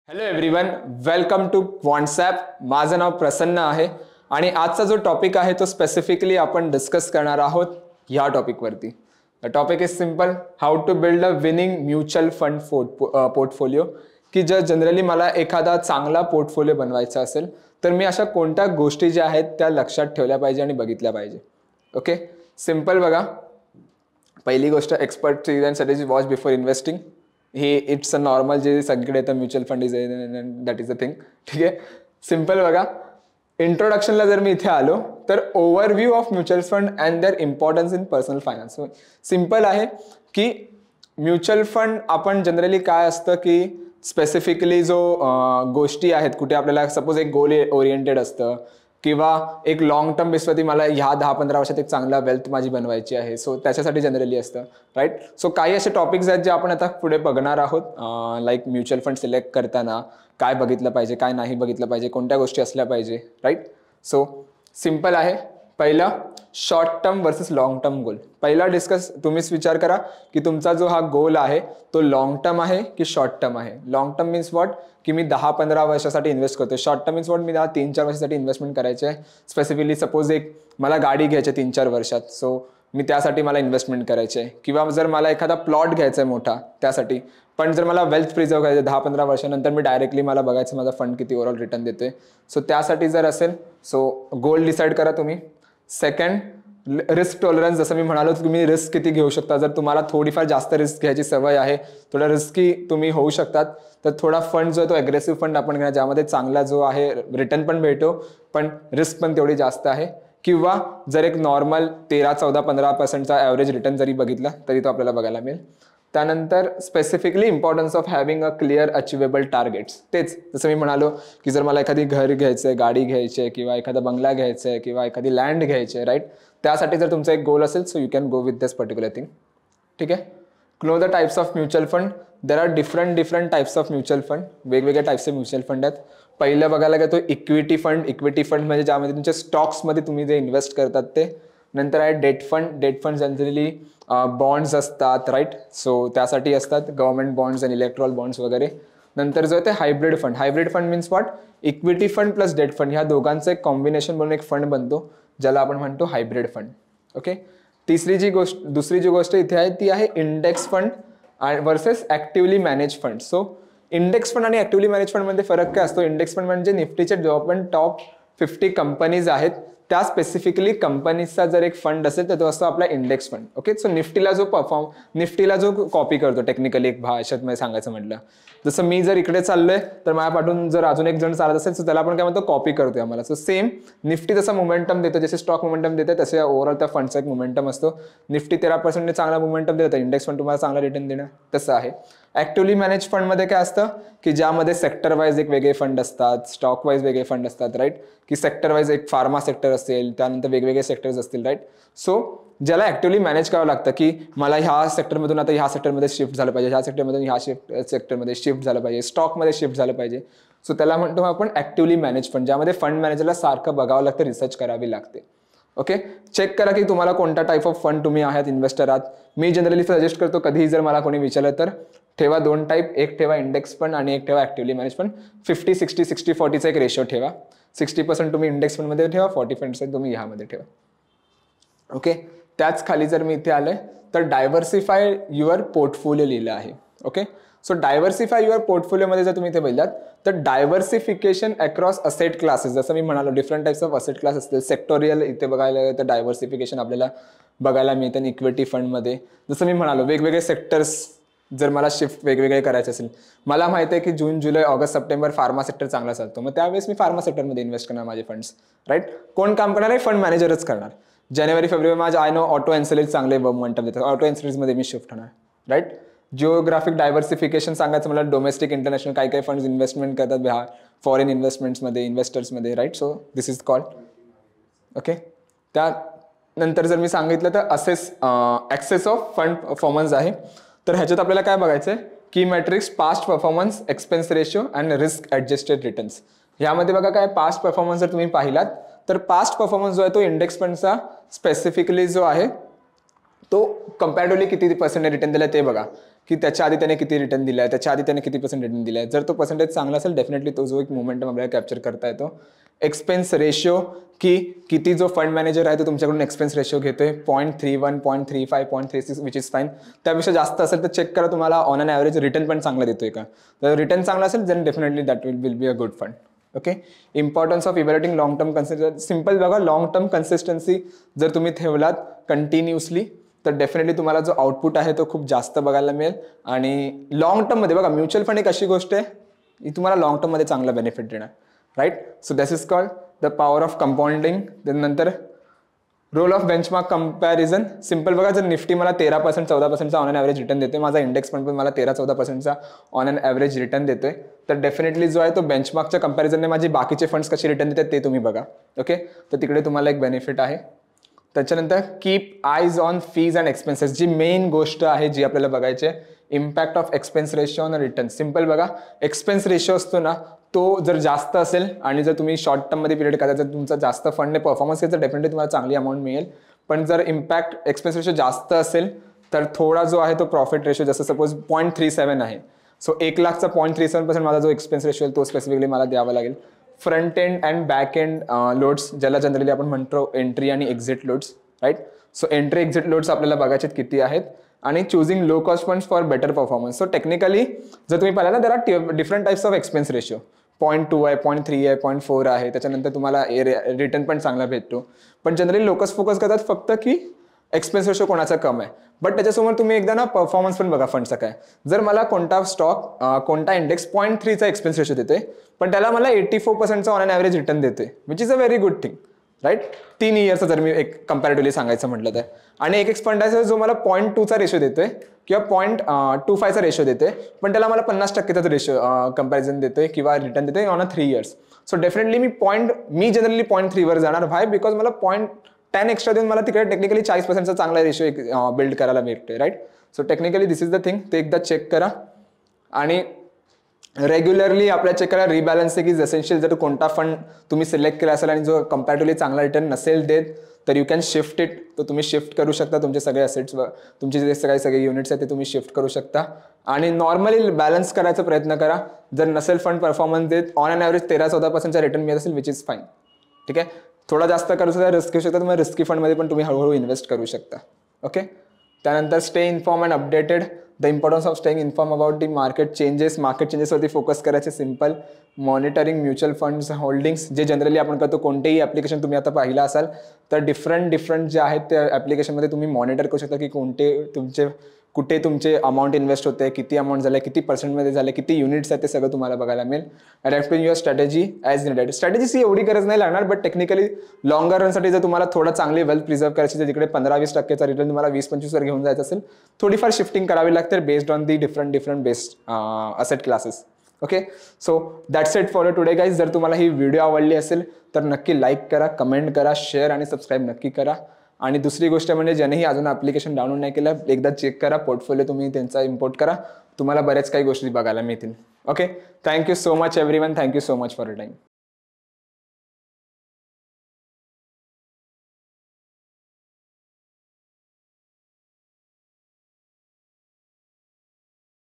Hello everyone, welcome to Quantsapp. माझं नाव प्रसन्न आहे आणि आजचा जो टॉपिक आहे तो स्पेसिफिकली आपण डिस्कस करणार आहोत ह्या टॉपिकवरती. The topic is simple, how to build a winning mutual fund portfolio. की जर जनरली मला एखादा चांगला पोर्टफोलिओ बनवायचा असेल तर मी अशा कोणत्या गोष्टी ज्या आहेत त्या लक्षात ठेवल्या पाहिजे आणि बघितल्या पाहिजे. ओके, सिम्पल बघा. पहिली गोष्ट, expert strategy watch before investing. हे इट्स अ नॉर्मल जे सगळीकडे येतं, mutual fund is that is a thing. ठीक आहे, सिम्पल बघा. इंट्रोडक्शनला जर मी इथे आलो तर overview of mutual fund and their importance in personal finance. Simple आहे की म्युच्युअल फंड आपण जनरली काय असतं की स्पेसिफिकली जो गोष्टी आहेत, कुठे आपल्याला सपोज एक गोल ओरिएंटेड असतं किंवा एक लॉंग टर्म बेसवरती मला ह्या 10-15 वर्षात एक चांगला वेल्थ माझी बनवायची आहे, सो त्याच्यासाठी जनरली असतं, राईट. सो काही असे टॉपिक्स आहेत जे आपण आता पुढे बघणार आहोत. लाईक म्युच्युअल फंड सिलेक्ट करताना काय बघितलं पाहिजे, काय नाही बघितलं पाहिजे, कोणत्या गोष्टी असल्या पाहिजे, राईट. सो सिम्पल आहे. पहिला, short term versus long term goal. पहिला डिस्कस, तुम्हीच विचार करा की तुमचा जो हा गोल आहे तो लॉंग टर्म आहे की शॉर्ट टर्म आहे. लॉंग टर्म मीन्स व्हॉट, की मी 10-15 वर्षासाठी इन्व्हेस्ट करतो. शॉर्ट टर्म मीन्स व्हॉट, मी 3-4 वर्षासाठी इन्व्हेस्टमेंट करायचे आहे. स्पेसिफिकली सपोज एक मला गाडी घ्यायची 3-4 वर्षात, सो मी त्यासाठी मला इन्व्हेस्टमेंट करायचे आहे. किंवा जर मला एखादा प्लॉट घ्यायचा आहे मोठा त्यासाठी. पण जर मला वेल्थ प्रिझर्व करायचं 10-15 वर्षानंतर, मी डायरेक्टली मला बघायचं माझा फंड किती ओव्हरऑल रिटर्न देतोय. सो त्यासाठी जर असेल, सो गोल डिसाईड करा तुम्ही. Second, risk tolerance. जसं मी म्हणालो, तुम्ही रिस्क किती घेऊ शकता. जर तुम्हाला थोडीफार जास्त रिस्क घ्यायची सवय आहे, थोडा रिस्की तुम्ही होऊ शकतात, तर थोडा फंड जो आहे तो अग्रेसिव्ह फंड आपण घ्या, ज्यामध्ये चांगला जो आहे रिटर्न पण भेटो पण रिस्क पण तेवढी जास्त आहे. किंवा जर एक नॉर्मल 13-14-15% ॲव्हरेज रिटर्न जरी बघितला तरी तो आपल्याला बघायला मिळेल. त्यानंतर specifically importance of having a clear achievable targets. तेच जसं मी म्हणालो की जर मला एखादी घर घ्यायचं आहे, गाडी घ्यायची आहे, किंवा एखादा बंगला घ्यायचा आहे, किंवा एखादी लँड घ्यायची आहे, राईट. त्यासाठी जर तुमचा एक गोल असेल, so you can go with this particular thing. ठीक आहे. Know the types of mutual fund. There are different types of mutual fund. वेगवेगळ्या टाइप्सचे म्युच्युअल फंड आहेत. पहिलं बघायला गेलो इक्विटी फंड. इक्विटी फंड म्हणजे ज्यामध्ये तुमच्या स्टॉक्समध्ये तुम्ही जे इन्व्हेस्ट करतात ते. नंतर आहे debt fund. Debt fund generally bonds असतात, राईट. सो त्यासाठी असतात गव्हर्नमेंट बॉन्ड्स आणि इलेक्ट्रॉल बॉन्ड्स वगैरे. नंतर जो आहे ते hybrid fund. Hybrid fund means what, equity fund plus debt fund ह्या दोघांचं एक कॉम्बिनेशन बनून एक फंड बनतो, ज्याला आपण म्हणतो हायब्रिड फंड. ओके. दुसरी जी गोष्ट इथे आहे ती आहे index fund versus actively manage fund. So index fund आणि ऍक्टिव्हली मॅनेज फंड मध्ये फरक काय असतो? इंडेक्स फंड म्हणजे निफ्टीचे जो पण टॉप 50 कंपनीज आहेत त्या स्पेसिफिकली कंपनीजचा जर एक फंड असेल तर तो असतो आपला इंडेक्स फंड. ओके. सो निफ्टीला जो कॉपी करतो टेक्निकली एक भाषेत मध्ये सांगायचं म्हटलं, जसं मी जर इकडे चाललोय तर माझ्या पाठून जर अजून एक जण चालत असेल तर त्याला आपण काय म्हणतो, कॉपी करतोय आम्हाला. सो सेम निफ्टी जसा मोमेंटम देतो, जसे स्टॉक मोमेंटम देते तसे ओव्हरऑल त्या फंडचा एक मोमेंटम असतो. निफ्टी 13% चांगला मोमेंटम देतं, इंडेक्स फंड तुम्हाला चांगला रिटर्न देणं, तसं आहे. ऍक्टिव्हली मॅनेज फंडमध्ये काय असतं की ज्यामध्ये सेक्टर वाईज एक वेगळे फंड असतात, स्टॉक वाईज वेगळे फंड असतात, राईट. की सेक्टर वाईज एक फार्मा सेक्टर असेल, त्यानंतर वेगवेगळे सेक्टर्स असतील, राईट. सो ज्याला ऍक्टिव्हली मॅनेज करावं लागतं की मला ह्या सेक्टरमधून आता ह्या सेक्टरमध्ये शिफ्ट झालं पाहिजे, ह्या सेक्टरमधून ह्या सेक्टरमध्ये शिफ्ट झालं पाहिजे, स्टॉकमध्ये शिफ्ट झालं पाहिजे. सो त्याला म्हणतो आपण ऍक्टिव्हली मॅनेज फंड, ज्यामध्ये फंड मॅनेजरला सारखं बघावं लागतं, रिसर्च करावी लागते. ओके. चेक करा की तुम्हाला कोणता टाईप ऑफ फंड तुम्ही आहात, इन्व्हेस्टर आहात. मी जनरली सजेस्ट करतो, कधीही जर मला कोणी विचारलं तर ठेवा 2 टाईप. एक ठेवा इंडेक्स फंड आणि एक ठेवा ऍक्टिव्हली मॅनेज फंड. 50-60, 60-40चा एक रेशो ठेवा. 60% तुम्ही इंडेक्स फंडमध्ये ठेवा, 40% तुम्ही ह्यामध्ये ठेवा. ओके. त्याच खाली जर मी इथे आलोय तर डायव्हर्सिफाय युअर पोर्टफोलिओ लिहिलं आहे. ओके. सो डायव्हर्सिफाय युअर पोर्टफोलिओमध्ये जर तुम्ही इथे बघितलात तर डायव्हर्सिफिकेशन अक्रॉस असेट क्लासेस, जसं मी म्हणालो different types of asset class असतील. सेक्टोरियल इथे बघायला गेलं तर डायव्हर्सिफिकेशन आपल्याला बघायला मिळतं इक्विटी फंडमध्ये. जसं मी म्हणालो वेगवेगळे सेक्टर्स जर मला शिफ्ट वेगवेगळे करायचे असेल, मला माहिती आहे की जून, जुलै, ऑगस्ट, सप्टेंबर फार्मा सेक्टर चांगला चालतो, मग त्यावेळेस मी फार्मा सेक्टरमध्ये इन्व्हेस्ट करणार माझे फंड्स, राईट. कोण काम करणार आहे? फंड मॅनेजरच करणार. जानेवारी फेब्रुवारी माझे आय नो ऑटो एन्सिलरीज चांगले मोमेंटम देतात, ऑटो एन्सिलरीजमध्ये मी शिफ्ट होणार, राईट. जिओग्राफिक डायव्हर्सिफिकेशन सांगायचं मला, डोमेस्टिक इंटरनॅशनल काही काही फंड्स इन्व्हेस्टमेंट करतात फॉरेन इन्व्हेस्टमेंट्समध्ये, इन्व्हेस्टर्समध्ये, right. So this is called. Okay. त्यानंतर जर मी सांगितलं तर ॲक्सेस ऑफ फंड परफॉर्मन्स आहे. तर ह्याच्यात आपल्याला काय बघायचं आहे? की matrix, past performance, expense ratio and risk adjusted returns. ह्यामध्ये बघा काय, पास्ट परफॉर्मन्स जर तुम्ही पाहिलात तर पास्ट परफॉर्मन्स जो आहे तो इंडेक्स फंडचा स्पेसिफिकली जो आहे तो कंपॅरेटिव्हली किती % रिटर्न दिला ते बघा. की त्याच्या आधी त्याने किती रिटर्न दिला आहे, त्याच्या आधी त्याने किती % रिटर्न दिला आहे. जर तो पर्सेंटेज चांगला असेल डेफिनेटली तो जो एक मोमेंटम आपल्याला कॅप्चर करता येतो. एक्सपेन्स रेशो, की किती जो फंड मॅनेजर आहे तो तुमच्याकडून एक्सपेन्स रेशो घेतोय 0.31, 0.35, 0.36 विच इज फाईन. त्यापेक्षा जास्त असेल तर चेक करा तुम्हाला ऑन अन ॲव्हरेज रिटर्न पण चांगला देतोय का. जर रिटर्न चांगला असेल then definitely that will be a good fund. Okay. Importance of evaluating long term consistency. Simple बघा, लॉंग टर्म कन्सिस्टन्सी जर तुम्ही ठेवलात कंटिन्युअसली तर डेफिनेटली तुम्हाला जो आउटपुट आहे तो खूप जास्त बघायला मिळेल. आणि लॉंग टर्ममध्ये बघा, म्युच्युअल फंड एक अशी गोष्ट आहे की तुम्हाला लॉंग टर्ममध्ये चांगला बेनिफिट देणार. Right. So this is called the power of compounding. नंतर role of benchmark comparison. Simple बघा, जर निफ्टी मला 13% 14%चा ऑन अन ॲव्हरेज रिटर्न देते, माझा इंडेक्स फंड पण मला 13-14%चा ऑन अन ॲव्हरेज रिटर्न देतोय, तर डेफिनेटली जो आहे तो बेंचमार्कच्या कंपॅरिझनने माझे बाकीचे फंड्स कसे रिटर्न देतात ते तुम्ही बघा. ओके. तर तिकडे तुम्हाला एक बेनिफिट आहे. त्याच्यानंतर keep eyes on fees and expenses. जी मेन गोष्ट आहे जी आपल्याला बघायची आहे, impact of expense ratio on return. Simple बघा, एक्सपेन्स रेशो असतो ना तो जर जास्त असेल आणि जर तुम्ही शॉर्ट टर्ममध्ये पिरियड करा, जर तुमचा जास्त फंडने परफॉर्मन्स केला तर डेफिनेटली तुम्हाला चांगली अमाऊंट मिळेल. पण जर इम्पॅक्ट एक्सपेन्स रेशो जास्त असेल तर थोडा जो आहे तो प्रॉफिट रेशो, जसं सपोज 0.37 आहे, सो 1 लाखचा 0.37% माझा जो एक्सपेन्स रेशो आहे तो स्पेसिफिकली मला द्यावा लागेल. Front end and back end loads, ज्याला जनरली आपण म्हणतो एंट्री आणि exit loads. Right. So entry exit loads आपल्याला बघायचे किती आहेत. आणि choosing low cost funds for better performance. So technically जर तुम्ही पाहिलं ना, there are different types of expense ratio. 0.2 आहे, 0.3 आहे, 0.4 आहे. त्याच्यानंतर तुम्हाला रिटर्न पण चांगला भेटतो. पण जनरली लोकच फोकस करतात फक्त की एक्सपेन्स रेशो कोणाचा कम आहे. बट त्याच्यासमोर तुम्ही एकदा ना परफॉर्मन्स पण बघा फंडचा काय. जर मला कोणता स्टॉक कोणता इंडेक्स 0.3चा एक्सपेन्स रेशो देते पण त्याला मला 84%चा ऑन अन ॲव्हरेज रिटर्न देते, which is a very good thing. Right. 3 इयर्सचा जर मी एक कम्पॅरेटिव्हली सांगायचं म्हटलं तर. आणि एक फंड आहे जो मला 0.2चा रेशो देतोय किंवा 0.25चा रेशो देते, पण त्याला मला 50%चा रेशो कंपॅरिझन देतोय किंवा रिटर्न देते on a 3 years. So definitely me generally 0.3 वर जाणार. व्हाय? बिकॉज मला 0.10 एक्स्ट्रा देऊन मला तिकडे टेक्निकली 40%चा चांगला रेशो बिल्ड करायला भेटतोय. Right. So technically this is the thing. ते एकदा चेक करा. आणि रेग्युलरली आपल्या चेक करा रिबॅलन्सिंग इज एसेन्शियल. जर कोणता फंड तुम्ही सिलेक्ट केला असेल आणि जो कम्पॅरेटिव्हली चांगला रिटर्न नसेल देत तर यू कॅन शिफ्ट इट. तर तुम्ही शिफ्ट करू शकता तुमचे सगळे असेट्सवर, तुमचे जे सगळे युनिट्स आहेत ते तुम्ही शिफ्ट करू शकता. आणि नॉर्मली बॅलन्स करायचा प्रयत्न करा. जर नसेल फंड परफॉर्मन्स देत, ऑन अन ॲव्हरेज 13-14%चा रिटर्न मिळत असेल, विच इज फाईन. ठीक आहे. थोडा जास्त करू शकता, रिस्क घेऊ शकता, तुम्ही रिस्की फंडमध्ये पण तुम्ही हळूहळू इन्व्हेस्ट करू शकता. ओके. त्यानंतर stay inform and updated. The importance of staying inform about the market चेंजेसवरती फोकस करायचे. Simple monitoring mutual funds holdings, जे जनरली आपण करतो. कोणतेही ॲप्लिकेशन तुम्ही आता पाहिलं असाल तर डिफरंट जे आहेत त्या ॲप्लिकेशनमध्ये तुम्ही मॉनिटर करू शकता की कुठे तुमचे अमाऊंट इन्व्हेस्ट होते, किती अमाऊंट झाले, किती पर्सेंटमध्ये झाले, किती युनिट्स आहेत, ते सगळं तुम्हाला बघायला मिळेल. Adapting your strategy as needed. स्ट्रॅटेजीची एवढी गरज नाही लागणार, बट टेक्निकली लॉंगर रनसाठी जर तुम्हाला थोडं चांगली वेल्थ प्रिझर्व करायची, जिकडे 15-20%चा रिटर्न तुम्हाला 20-25 घेऊन जायचं असेल, थोडीफार शिफ्टिंग करावी लागते based on the different based asset classes. Okay. So that's it for today guys. जर तुम्हाला ही व्हिडिओ आवडली असेल तर नक्की लाईक करा, कमेंट करा, शेअर आणि सबस्क्राईब नक्की करा. आणि दुसरी गोष्ट म्हणजे ज्यानेही अजून ॲप्लिकेशन डाउनलोड नाही केलं, एकदा चेक करा. पोर्टफोलिओ तुम्ही त्यांचा इम्पोर्ट करा, तुम्हाला बऱ्याच काही गोष्टी बघायला मिळतील. Okay. Thank you so much everyone. Thank you so much for your time.